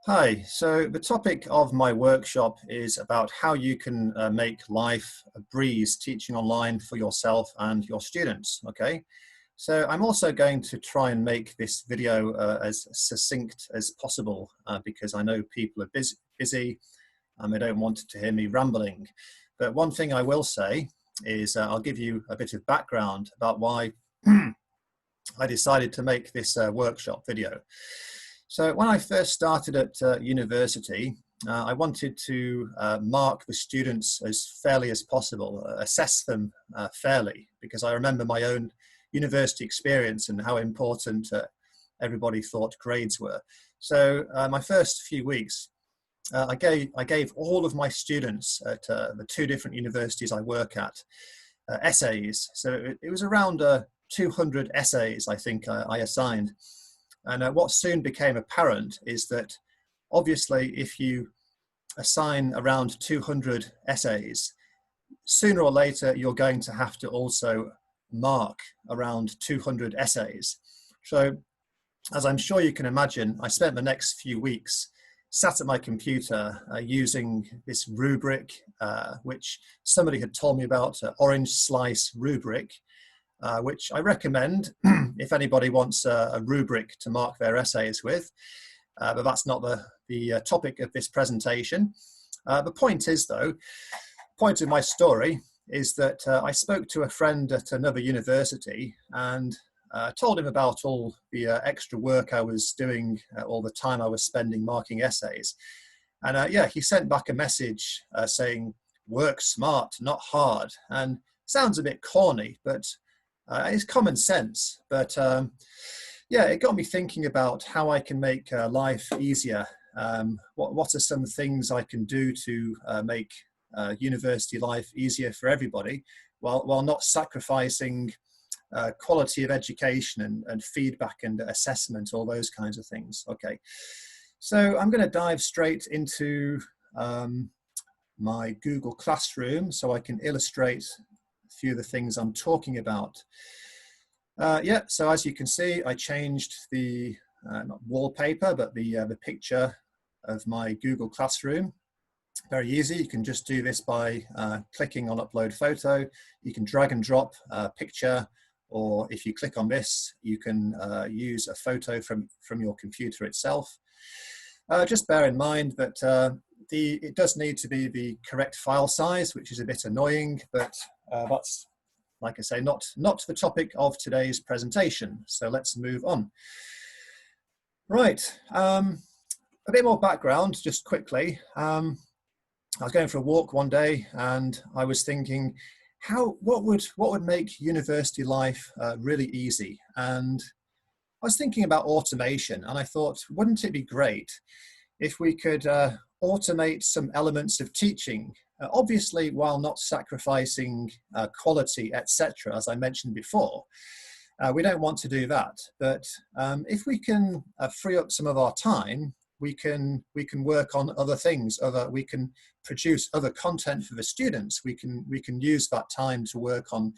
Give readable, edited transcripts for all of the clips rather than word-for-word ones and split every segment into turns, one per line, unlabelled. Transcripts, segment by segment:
Hi, so the topic of my workshop is about how you can make life a breeze teaching online for yourself and your students, okay? So I'm also going to try and make this video as succinct as possible because I know people are busy and they don't want to hear me rambling. But one thing I will say is I'll give you a bit of background about why I decided to make this workshop video. So when I first started at university, I wanted to mark the students as fairly as possible, assess them fairly, because I remember my own university experience and how important everybody thought grades were. So my first few weeks, I gave all of my students at the two different universities I work at essays. So it was around 200 essays, I think, I assigned. And what soon became apparent is that obviously if you assign around 200 essays, sooner or later you're going to have to also mark around 200 essays. So as I'm sure you can imagine, I spent the next few weeks sat at my computer using this rubric, which somebody had told me about, Orange Slice rubric, which I recommend if anybody wants a rubric to mark their essays with, but that's not the topic of this presentation. The point is, though, point of my story is that I spoke to a friend at another university and told him about all the extra work I was doing, all the time I was spending marking essays. And yeah, he sent back a message saying, "Work smart, not hard." And sounds a bit corny, but it's common sense. But yeah, it got me thinking about how I can make life easier. What are some things I can do to make university life easier for everybody while not sacrificing quality of education and feedback and assessment, all those kinds of things. Okay, so I'm going to dive straight into my Google Classroom so I can illustrate a few of the things I'm talking about. Yeah, so as you can see, I changed the not wallpaper, but the picture of my Google Classroom. Very easy. You can just do this by clicking on Upload Photo. You can drag and drop a picture, or if you click on this, you can use a photo from your computer itself. Just bear in mind that it does need to be the correct file size, which is a bit annoying, but that's, like I say, not the topic of today's presentation. So let's move on. Right, a bit more background, just quickly. I was going for a walk one day and I was thinking, what would make university life really easy? And I was thinking about automation, and I thought, wouldn't it be great if we could automate some elements of teaching, obviously while not sacrificing quality, etc., as I mentioned before. We don't want to do that, but if we can free up some of our time, we can work on other things. We can produce other content for the students. We can use that time to work on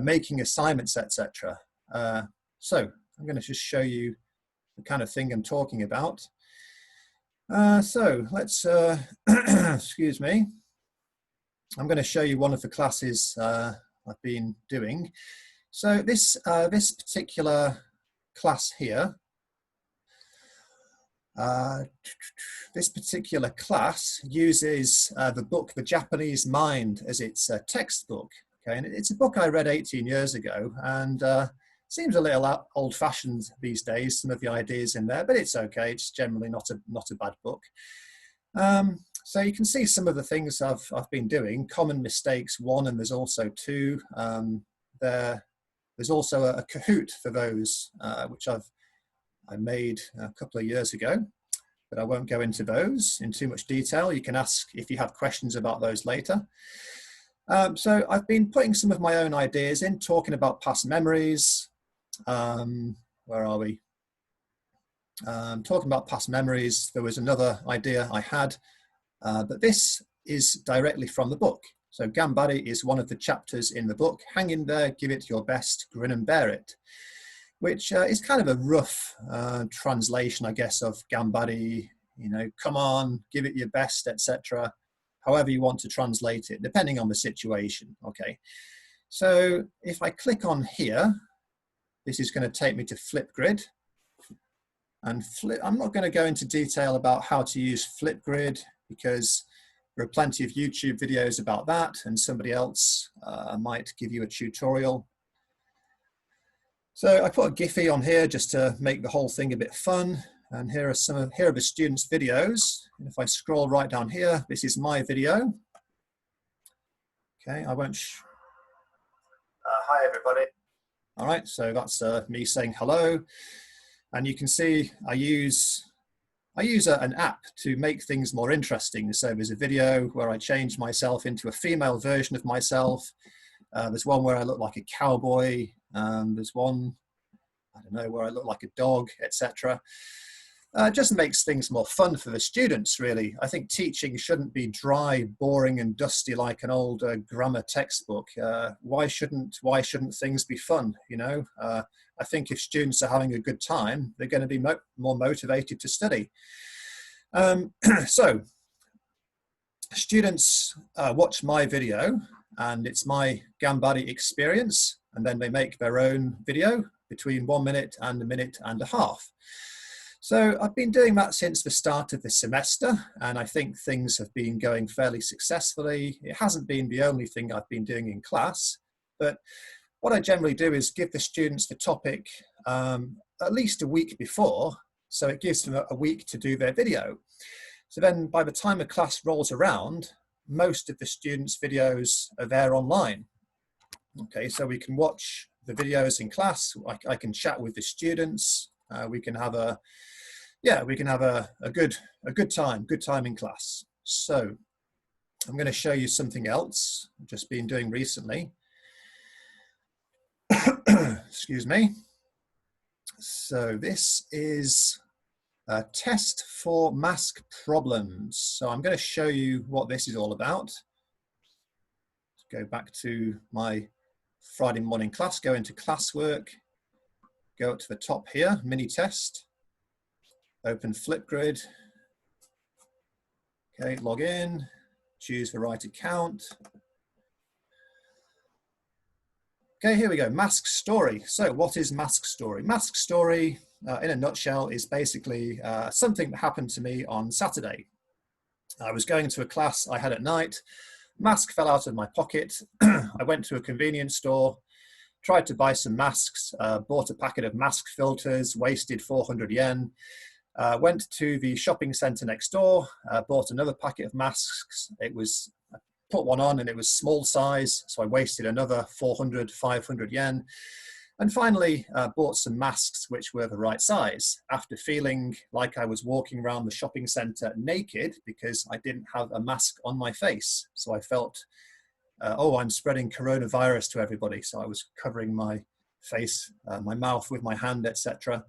making assignments, etc. So I'm going to just show you the kind of thing I'm talking about. So let's excuse me. I'm going to show you one of the classes I've been doing. So this particular class here. This particular class uses the book The Japanese Mind as its textbook. Okay, and it's a book I read 18 years ago, and seems a little old-fashioned these days, some of the ideas in there, but it's okay. It's generally not a bad book. So you can see some of the things I've been doing. Common mistakes 1, and there's also 2. There's also a Kahoot for those, which I made a couple of years ago, but I won't go into those in too much detail. You can ask if you have questions about those later. So I've been putting some of my own ideas in, talking about past memories. Where are we? Talking about past memories, there was another idea I had, but this is directly from the book. So Gambari is one of the chapters in the book. Hang in there, give it your best, grin and bear it, which is kind of a rough translation, I guess, of Gambari you know, come on, give it your best, etc. However you want to translate it, depending on the situation. Okay, so if I click on here, this is going to take me to Flipgrid. And I'm not going to go into detail about how to use Flipgrid because there are plenty of YouTube videos about that, and somebody else might give you a tutorial. So I put a Giphy on here just to make the whole thing a bit fun. And here are the students' videos. And if I scroll right down here, this is my video. Okay, I won't. Hi everybody. All right, so that's me saying hello, and you can see I use an app to make things more interesting. So there's a video where I change myself into a female version of myself. There's one where I look like a cowboy. There's one, I don't know, where I look like a dog, etc. It just makes things more fun for the students, really. I think teaching shouldn't be dry, boring, and dusty like an old grammar textbook. Why shouldn't things be fun? You know, I think if students are having a good time, they're going to be more motivated to study. So, students watch my video, and it's my Gambari experience, and then they make their own video between 1 minute and 1.5 minutes. So I've been doing that since the start of the semester, and I think things have been going fairly successfully. It hasn't been the only thing I've been doing in class, but what I generally do is give the students the topic at least a week before, so it gives them a week to do their video. So then by the time a class rolls around, most of the students' videos are there online. Okay, so we can watch the videos in class, I can chat with the students, we can have a good time in class. So I'm going to show you something else I've just been doing recently. Excuse me. So this is a test for mask problems. So I'm going to show you what this is all about. Let's go back to my Friday morning class, go into classwork, go up to the top here, mini test, open Flipgrid. Okay, log in, choose the right account. Okay, here we go, mask story. So what is mask story? Mask story, in a nutshell, is basically something that happened to me on Saturday. I was going to a class I had at night, mask fell out of my pocket. I went to a convenience store, tried to buy some masks, bought a packet of mask filters, wasted 400 yen. Went to the shopping center next door, bought another packet of masks. I put one on and it was small size, so I wasted another 400, 500 yen. And finally bought some masks which were the right size after feeling like I was walking around the shopping center naked because I didn't have a mask on my face. So I felt, oh, I'm spreading coronavirus to everybody. So I was covering my face, my mouth with my hand, etc.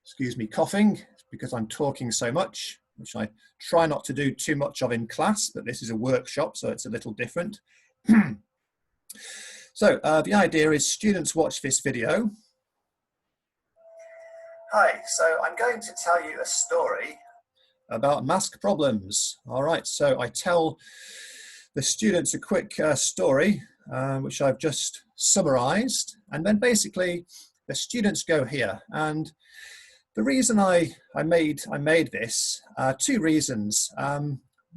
Excuse me, coughing because I'm talking so much, which I try not to do too much of in class, but this is a workshop, so it's a little different. So the idea is students watch this video. Hi, so I'm going to tell you a story about mask problems. All right, so I tell the students a quick story, which I've just summarized, and then basically the students go here. And the reason I made this, two reasons.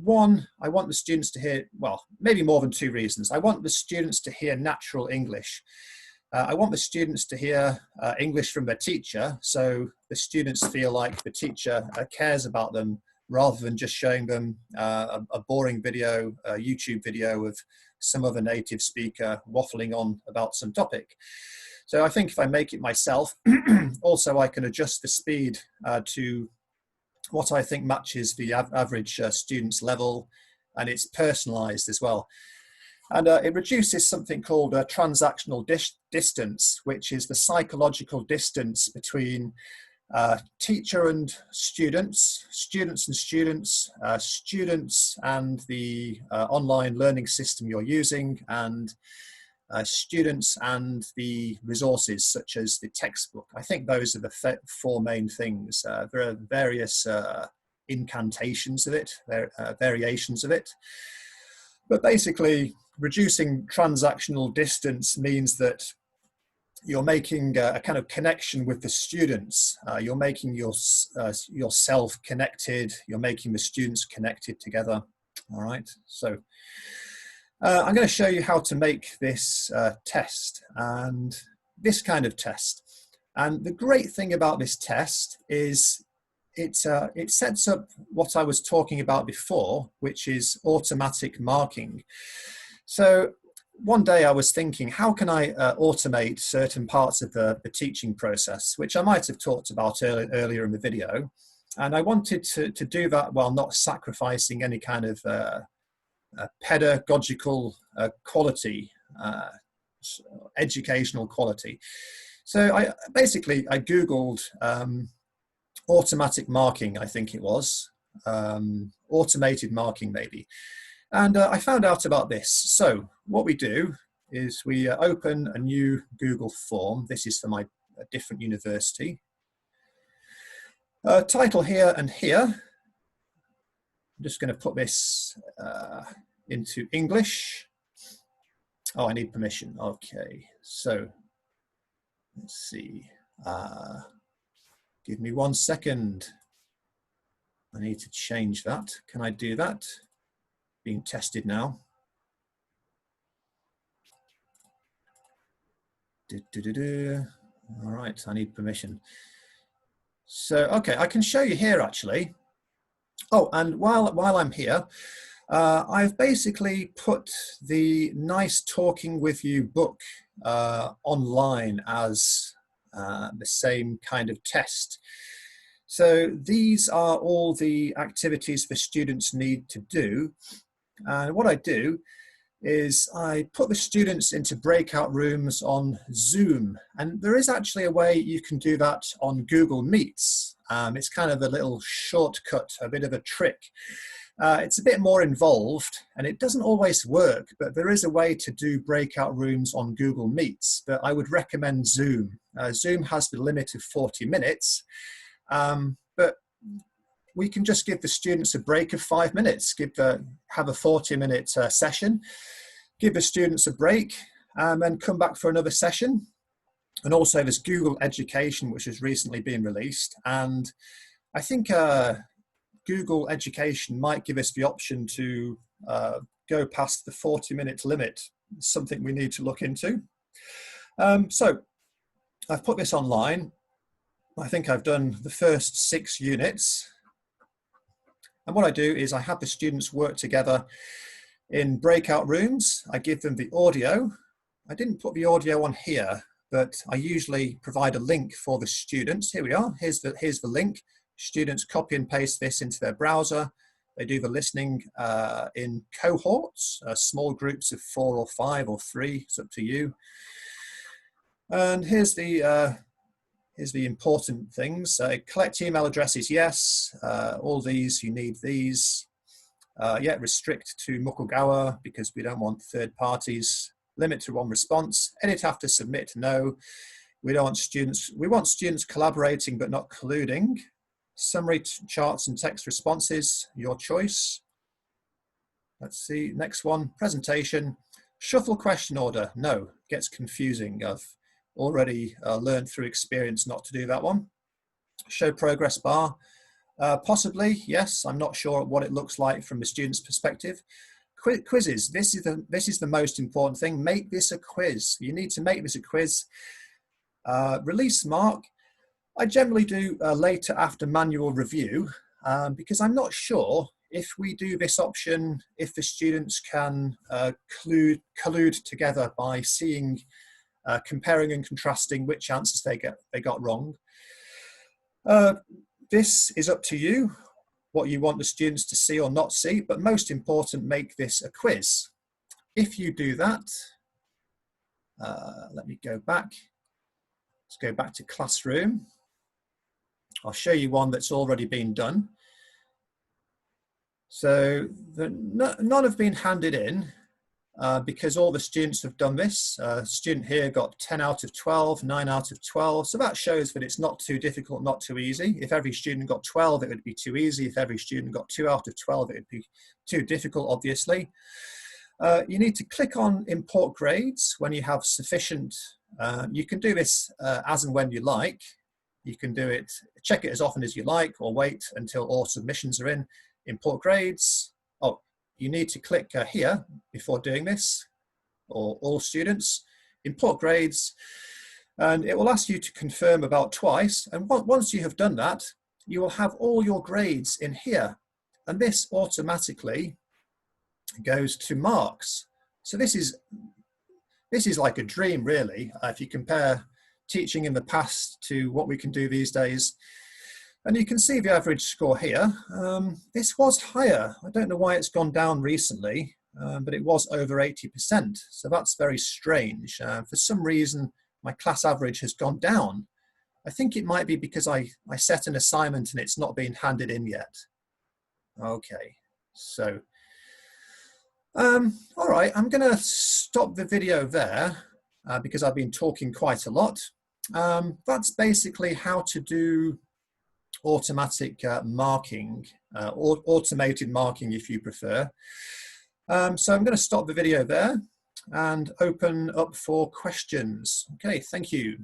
One, I want the students to hear, well, maybe more than two reasons. I want the students to hear natural English. I want the students to hear English from their teacher, so the students feel like the teacher cares about them rather than just showing them a boring video, a YouTube video of some other native speaker waffling on about some topic. So I think if I make it myself, also I can adjust the speed to what I think matches the average student's level, and it's personalized as well. And it reduces something called transactional distance, which is the psychological distance between teacher and students, students and the online learning system you're using, and students and the resources such as the textbook. I think those are the four main things. There are various incantations of it, variations of it. But basically, reducing transactional distance means that you're making a kind of connection with the students. You're making yourself connected. You're making the students connected together. All right. So I'm going to show you how to make this test, and this kind of test. And the great thing about this test is it sets up what I was talking about before, which is automatic marking. So one day I was thinking, how can I automate certain parts of the teaching process, which I might have talked about earlier in the video. And I wanted to do that while not sacrificing any kind of pedagogical quality, educational quality. So I Googled automatic marking, I think it was, automated marking maybe. And I found out about this. So what we do is we open a new Google form. This is for my different university. Title here and here. I'm just going to put this into English. Oh, I need permission. Okay, so let's see. Give me 1 second. I need to change that. Can I do that? Being tested now. All right, I need permission. So, okay, I can show you here actually. Oh, and while I'm here, I've basically put the Nice Talking With You book online as the same kind of test. So these are all the activities the students need to do. And what I do is I put the students into breakout rooms on Zoom. And there is actually a way you can do that on Google Meets. It's kind of a little shortcut, a bit of a trick. It's a bit more involved and it doesn't always work, but there is a way to do breakout rooms on Google Meets, but I would recommend Zoom. Zoom has the limit of 40 minutes, but we can just give the students a break of 5 minutes, have a 40-minute session, give the students a break, and then come back for another session. And also there's Google Education, which has recently been released. And I think Google Education might give us the option to go past the 40-minute limit. It's something we need to look into. So I've put this online. I think I've done the first 6 units. And what I do is I have the students work together in breakout rooms. I give them the audio. I didn't put the audio on here, but I usually provide a link for the students. Here we are, here's the link. Students copy and paste this into their browser. They do the listening in cohorts, small groups of 4 or 5 or 3, it's up to you. And here's the important things. Collect email addresses, yes. All these, you need these. Yeah, restrict to Mukogawa because we don't want third parties. Limit to 1 response. Edit after submit, no. We want students collaborating but not colluding. Summary charts and text responses, your choice. Let's see, next one, presentation. Shuffle question order, no, gets confusing. I've already learned through experience not to do that one. Show progress bar, possibly, yes. I'm not sure what it looks like from the student's perspective. Quizzes, this is the most important thing. Make this a quiz. You need to make this a quiz. Release mark, I generally do later after manual review because I'm not sure if we do this option, if the students can collude together by seeing, comparing and contrasting which answers they got wrong. This is up to you, what you want the students to see or not see, but most important, make this a quiz. If you do that, let me go back. Let's go back to classroom. I'll show you one that's already been done. So none have been handed in. because all the students have done this. Student here got 10 out of 12, 9 out of 12. So that shows that it's not too difficult, not too easy. If every student got 12, it would be too easy. If every student got 2 out of 12, it would be too difficult, obviously. You need to click on import grades when you have sufficient. You can do this as and when you like. You can do it, check it as often as you like, or wait until all submissions are in. Import grades. Oh, you need to click here before doing this, or all students, import grades, and it will ask you to confirm about twice. And once you have done that, you will have all your grades in here. And this automatically goes to marks. So this is like a dream, really, if you compare teaching in the past to what we can do these days. And you can see the average score here. This was higher. I don't know why it's gone down recently, but it was over 80%. So that's very strange. For some reason, my class average has gone down. I think it might be because I set an assignment and it's not been handed in yet. Okay, so, all right, I'm gonna stop the video there because I've been talking quite a lot. That's basically how to do automatic marking, or automated marking if you prefer. So I'm going to stop the video there and open up for questions. Okay, thank you.